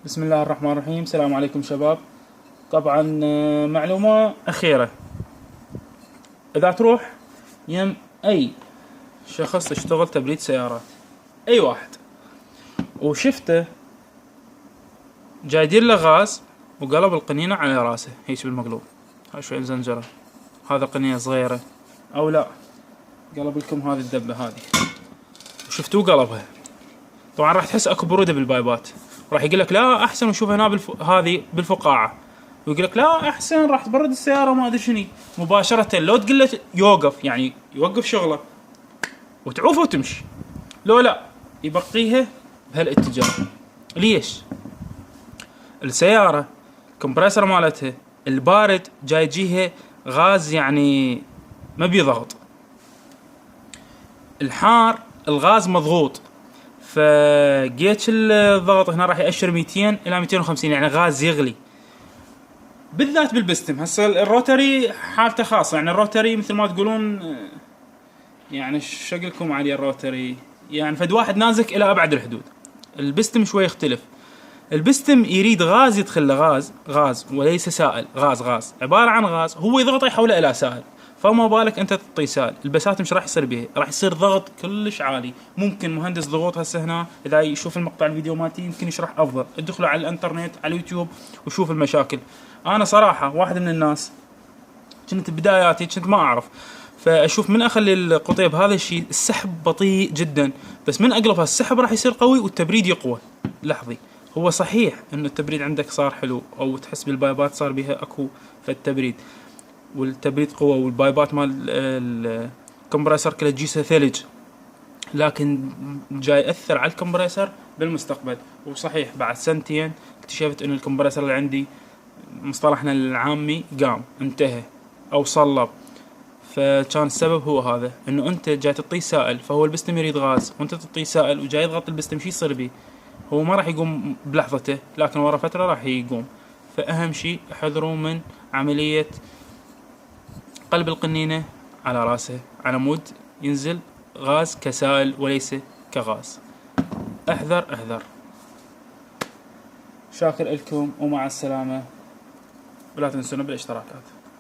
بسم الله الرحمن الرحيم. السلام عليكم شباب. طبعا معلومة أخيرة، إذا تروح يم أي شخص يشتغل تبريد سيارات، أي واحد، وشفته جاي يدير له غاز وقلب القنينة على راسه هيك بالمقلوب، هاي شوي الزنجرة، هذا قنينة صغيرة أو لا، قلب لكم هذه الدبة هذه وشفتوه قلبها. طبعا راح تحس اكو برودة بالبايبات، راح يقول لك لا احسن وشوف هنا هذه بالفقاعة، ويقول لك لا احسن راح تبرد السيارة ما ادري شنو. مباشرة لو تقول له يوقف، يعني يوقف شغله وتعوفه وتمشي، لو لا يبقيها بهالاتجاه. ليش؟ السيارة كمبريسر مالتها البارد جاي يجيها غاز، يعني ما بي ضغط، الحار الغاز مضغوط، فجيتش الضغط هنا راح يأشر 200 إلى 250، يعني غاز يغلي بالذات بالبستم. هسه الروتري حالته خاصة، يعني الروتري مثل ما تقولون، يعني شقلكم عليه الروتري، يعني فد واحد نازك إلى أبعد الحدود. البستم شوي يختلف، البستم يريد غاز يدخل له، غاز وليس سائل، غاز عبارة عن غاز هو يضغطه يحوله إلى سائل، فما بالك انت تعطيه سائل. البساتم ايش راح يصير بيه؟ راح يصير ضغط كلش عالي. ممكن مهندس ضغوط هسه هنا اذا يشوف المقطع الفيديو مالتي يمكن يشرح افضل، ادخلوا على الانترنت على اليوتيوب وشوف المشاكل. انا صراحة واحد من الناس كنت بداياتي كنت ما اعرف، فاشوف من اخلي القطيب هذا الشيء السحب بطيء جدا، بس من اقلبها السحب راح يصير قوي والتبريد يقوى. لحظي، هو صحيح انه التبريد عندك صار حلو، او تحس بالبايبات صار بها اكو فالتبريد، والتبريد قوة، والبايبات مال الكمبريسر كله تجيسه ثلج، لكن جاي يأثر على الكمبريسر بالمستقبل. وصحيح بعد سنتين اكتشفت انه الكمبريسر اللي عندي مصطلحنا العامي قام، انتهى او صلب. فكان السبب هو هذا، انه انت جاي تعطيه سائل، فهو البستم يريد غاز وانت تعطيه سائل وجاي يضغط البستم، شي يصير بيه؟ هو ما راح يقوم بلحظته، لكن ورا فترة راح يقوم. فاهم شي احذروا من عملية قلب القنينة على راسه على مود ينزل غاز كسائل وليس كغاز. احذر. شاكر لكم ومع السلامة، ولا تنسونا بالاشتراكات.